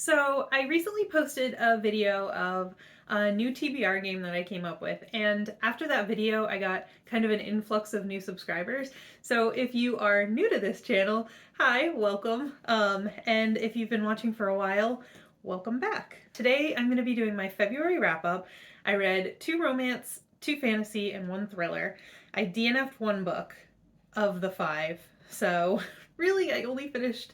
So I recently posted a video of a new TBR game that I came up with, and after that video, I got kind of an influx of new subscribers. So if you are new to this channel, hi, welcome. And if you've been watching for a while, welcome back. Today I'm going to be doing my February wrap up. I read two romance, two fantasy, and one thriller. I DNF'd one book of the five, so really I only finished,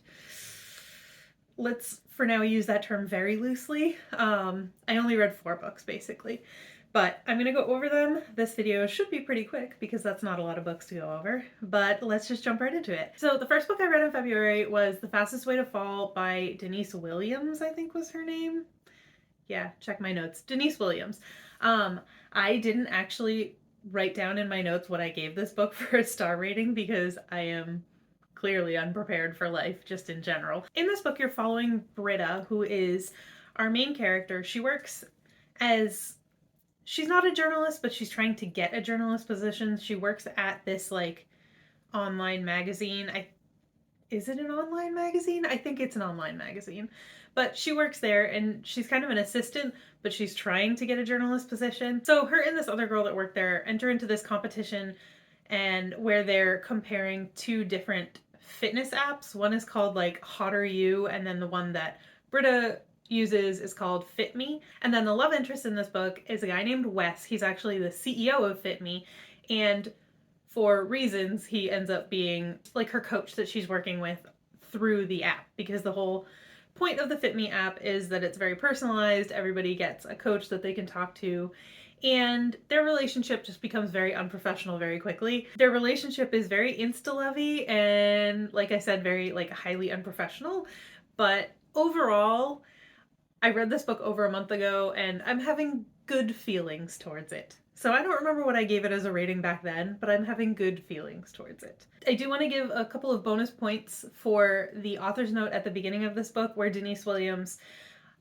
let's for now use that term very loosely. I only read four books basically, but I'm gonna go over them. This video should be pretty quick because that's not a lot of books to go over, but let's just jump right into it. So the first book I read in February was The Fastest Way to Fall by Denise Williams, I think was her name. Yeah, check my notes. Denise Williams. I didn't actually write down in my notes what I gave this book for a star rating because I am clearly unprepared for life just in general. In this book, you're following Britta, who is our main character. She works as, she's not a journalist, but she's trying to get a journalist position. She works at this like online magazine. Is it an online magazine? I think it's an online magazine. But she works there and she's kind of an assistant, but she's trying to get a journalist position. So her and this other girl that work there enter into this competition and where they're comparing two different fitness apps. One is called like Hotter You, and then the one that Britta uses is called Fit Me. And then the love interest in this book is a guy named Wes. He's actually the CEO of Fit Me, and for reasons he ends up being like her coach that she's working with through the app, because the whole point of the Fit Me app is that it's very personalized. Everybody gets a coach that they can talk to, and their relationship just becomes very unprofessional very quickly. Their relationship is very insta-lovey and, like I said, very like highly unprofessional. But overall, I read this book over a month ago and I'm having good feelings towards it. So I don't remember what I gave it as a rating back then, but I'm having good feelings towards it. I do want to give a couple of bonus points for the author's note at the beginning of this book where Denise Williams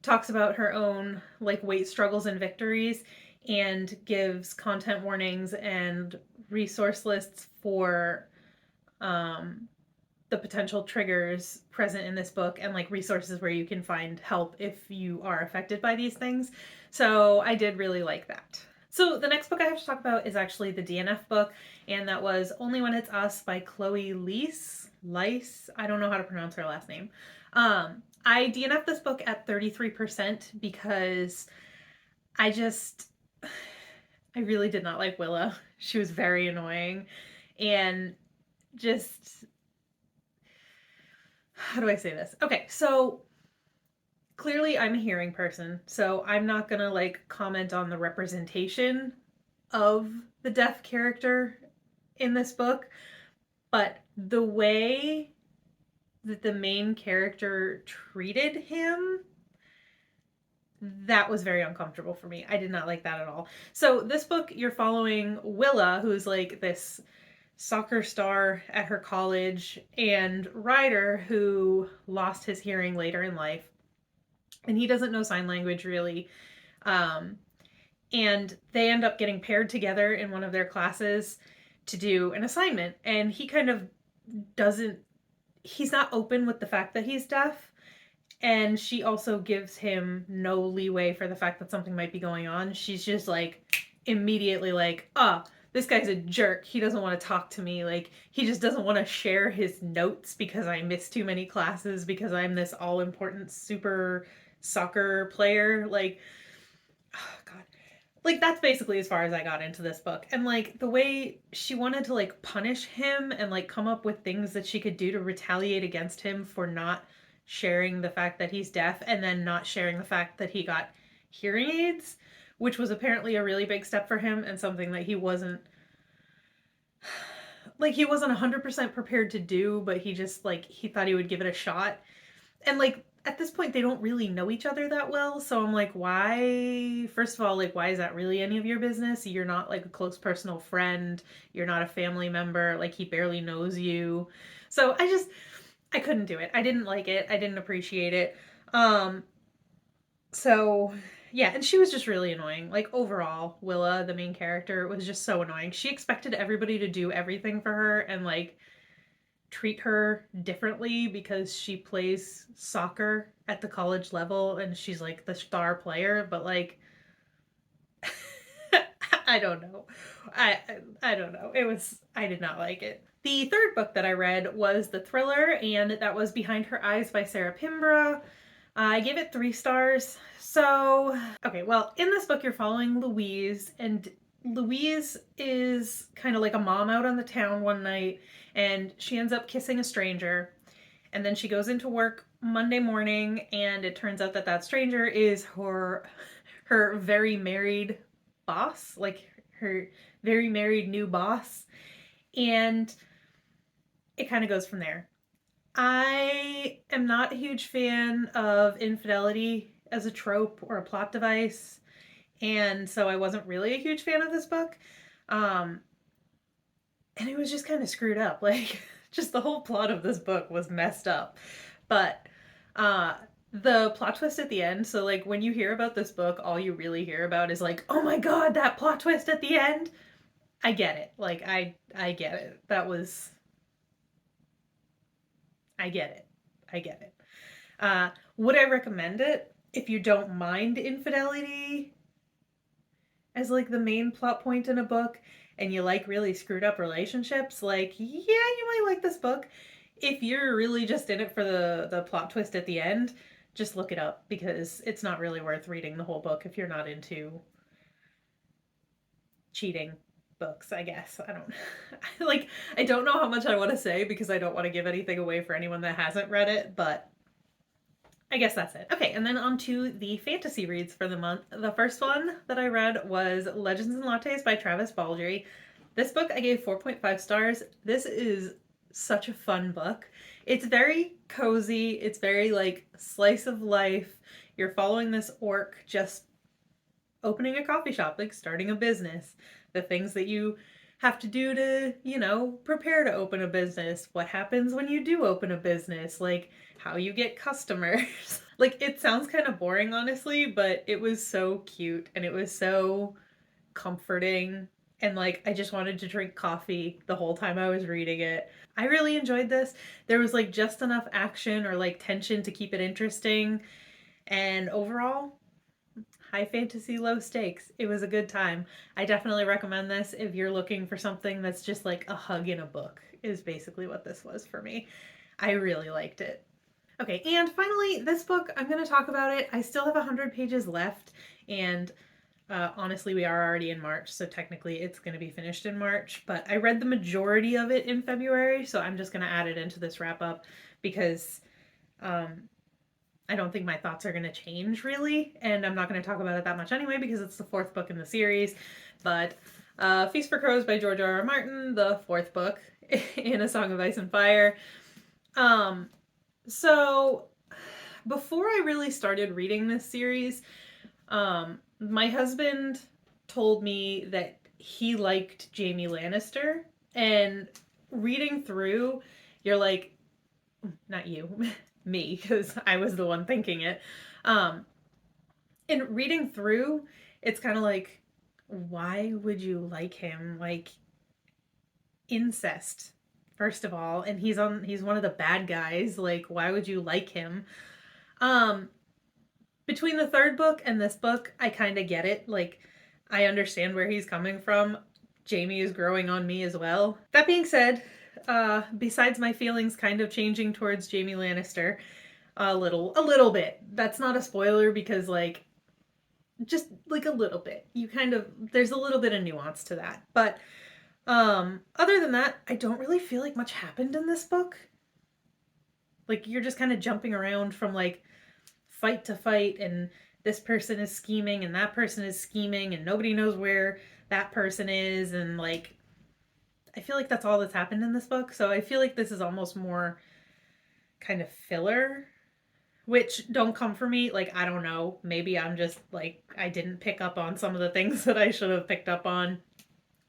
talks about her own like weight struggles and victories and gives content warnings and resource lists for the potential triggers present in this book and like resources where you can find help if you are affected by these things. So I did really like that. So the next book I have to talk about is actually the DNF book, and that was Only When It's Us by Chloe Lice. I don't know how to pronounce her last name. I DNF'd this book at 33% because I just, I really did not like Willa. She was very annoying and just, how do I say this? Okay, so clearly I'm a hearing person, so I'm not gonna like comment on the representation of the deaf character in this book, but the way that the main character treated him, that was very uncomfortable for me. I did not like that at all. So this book, you're following Willa, who's like this soccer star at her college, and Ryder, who lost his hearing later in life, and he doesn't know sign language really. And they end up getting paired together in one of their classes to do an assignment, and he kind of doesn't, he's not open with the fact that he's deaf, and she also gives him no leeway for the fact that something might be going on. She's just like immediately like, this guy's a jerk. He doesn't want to talk to me. Like, he just doesn't want to share his notes because I miss too many classes because I'm this all important super soccer player. Like, oh God. Like, that's basically as far as I got into this book. And like the way she wanted to like punish him and like come up with things that she could do to retaliate against him for not sharing the fact that he's deaf and then not sharing the fact that he got hearing aids, which was apparently a really big step for him and something that he wasn't 100% prepared to do, but he just like he thought he would give it a shot. And like at this point they don't really know each other that well, so I'm like, why, first of all, like, why is that really any of your business? You're not like a close personal friend, you're not a family member, like he barely knows you. So I couldn't do it. I didn't like it. I didn't appreciate it. So yeah, and she was just really annoying. Like overall, Willa, the main character, was just so annoying. She expected everybody to do everything for her and like treat her differently because she plays soccer at the college level and she's like the star player, but like I don't know. I I don't know. I did not like it. The third book that I read was the thriller, and that was Behind Her Eyes by Sarah Pimbra. I gave it 3 stars. So, okay, well, in this book, you're following Louise, and Louise is kind of like a mom out on the town one night, and she ends up kissing a stranger. And then she goes into work Monday morning, and it turns out that that stranger is her very married boss, like her very married new boss. And it kind of goes from there. I am not a huge fan of infidelity as a trope or a plot device, and so I wasn't really a huge fan of this book. Um, and it was just kind of screwed up. Like, just the whole plot of this book was messed up. But uh, the plot twist at the end, so like when you hear about this book, all you really hear about is like, oh my god, that plot twist at the end. I get it. Like, I get it. I get it. I get it. Would I recommend it if you don't mind infidelity as like the main plot point in a book and you like really screwed up relationships? Like, yeah, you might like this book. If you're really just in it for the plot twist at the end, just look it up because it's not really worth reading the whole book if you're not into cheating books, I guess. I don't like I don't know how much I want to say because I don't want to give anything away for anyone that hasn't read it, but I guess that's it. Okay, and then on to the fantasy reads for the month. The first one that I read was Legends and Lattes by Travis Baldree. This book I gave 4.5 stars. This is such a fun book. It's very cozy. It's very like slice of life. You're following this orc just opening a coffee shop, like starting a business. The things that you have to do to, prepare to open a business. What happens when you do open a business? Like how you get customers. Like it sounds kind of boring, honestly, but it was so cute and it was so comforting. And like I just wanted to drink coffee the whole time I was reading it. I really enjoyed this. There was like just enough action or like tension to keep it interesting. And overall, high fantasy, low stakes. It was a good time. I definitely recommend this if you're looking for something that's just like a hug in a book, is basically what this was for me. I really liked it. Okay, and finally, this book, I'm going to talk about it. I still have 100 pages left, and honestly, we are already in March, so technically it's going to be finished in March, but I read the majority of it in February, so I'm just going to add it into this wrap up because I don't think my thoughts are going to change really, and I'm not going to talk about it that much anyway because it's the 4th book in the series. But Feast for Crows by George R. R. Martin, the 4th book in A Song of Ice and Fire. So before I really started reading this series, my husband told me that he liked Jaime Lannister, and reading through, you're like, not you, me, because I was the one thinking it. And reading through, it's kind of like, why would you like him? Like, incest, first of all, and he's one of the bad guys. Like, why would you like him? Between the 3rd book and this book, I kind of get it. Like, I understand where he's coming from. Jaime is growing on me as well. That being said, besides my feelings kind of changing towards Jaime Lannister a little bit. That's not a spoiler because like just like a little bit. There's a little bit of nuance to that. But other than that, I don't really feel like much happened in this book. Like you're just kind of jumping around from like fight to fight, and this person is scheming and that person is scheming and nobody knows where that person is, and like I feel like that's all that's happened in this book. So I feel like this is almost more kind of filler, which don't come for me. Like, I don't know. Maybe I'm just like, I didn't pick up on some of the things that I should have picked up on.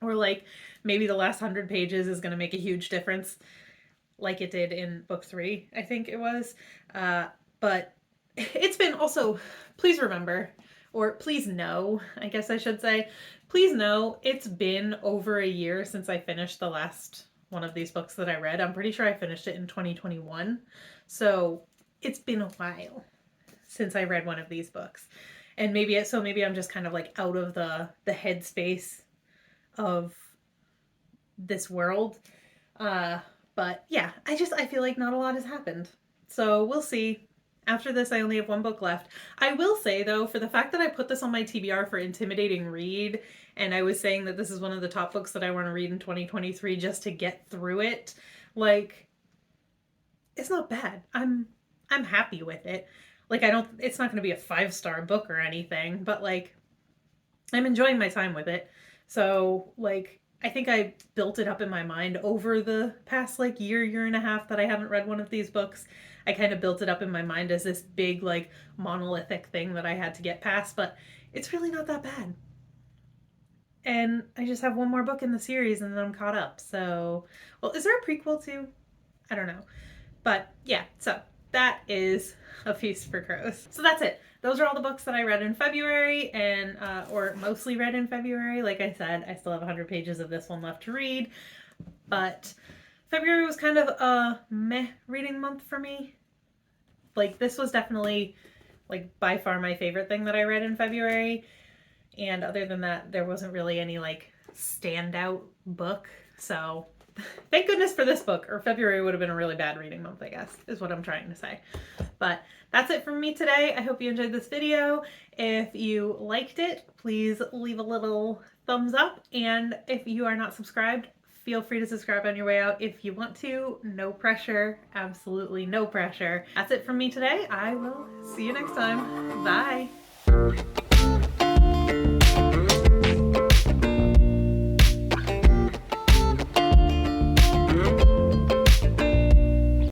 Or like, maybe the last 100 pages is going to make a huge difference like it did in book 3, I think it was. But it's been also, please remember, or please know, I guess I should say, please know it's been over a year since I finished the last one of these books that I read. I'm pretty sure I finished it in 2021. So it's been a while since I read one of these books. And maybe I'm just kind of like out of the headspace of this world. But yeah, I feel like not a lot has happened. So we'll see. After this, I only have one book left. I will say, though, for the fact that I put this on my TBR for intimidating read, and I was saying that this is one of the top books that I want to read in 2023 just to get through it, like, it's not bad. I'm happy with it. Like, it's not going to be a 5-star book or anything, but like, I'm enjoying my time with it. So, like, I think I built it up in my mind over the past like year and a half that I haven't read one of these books. I kind of built it up in my mind as this big like monolithic thing that I had to get past, but it's really not that bad. And I just have one more book in the series and then I'm caught up. So, well, is there a prequel too? I don't know. But yeah, so that is A Feast for Crows. So that's it. Those are all the books that I read in February, and or mostly read in February. Like I said, I still have 100 pages of this one left to read, but February was kind of a meh reading month for me. Like, this was definitely like by far my favorite thing that I read in February, and other than that, there wasn't really any like standout book. So thank goodness for this book, or February would have been a really bad reading month, I guess, is what I'm trying to say. But that's it from me today. I hope you enjoyed this video. If you liked it, please leave a little thumbs up. And if you are not subscribed, feel free to subscribe on your way out if you want to. No pressure. Absolutely no pressure. That's it from me today. I will see you next time. Bye.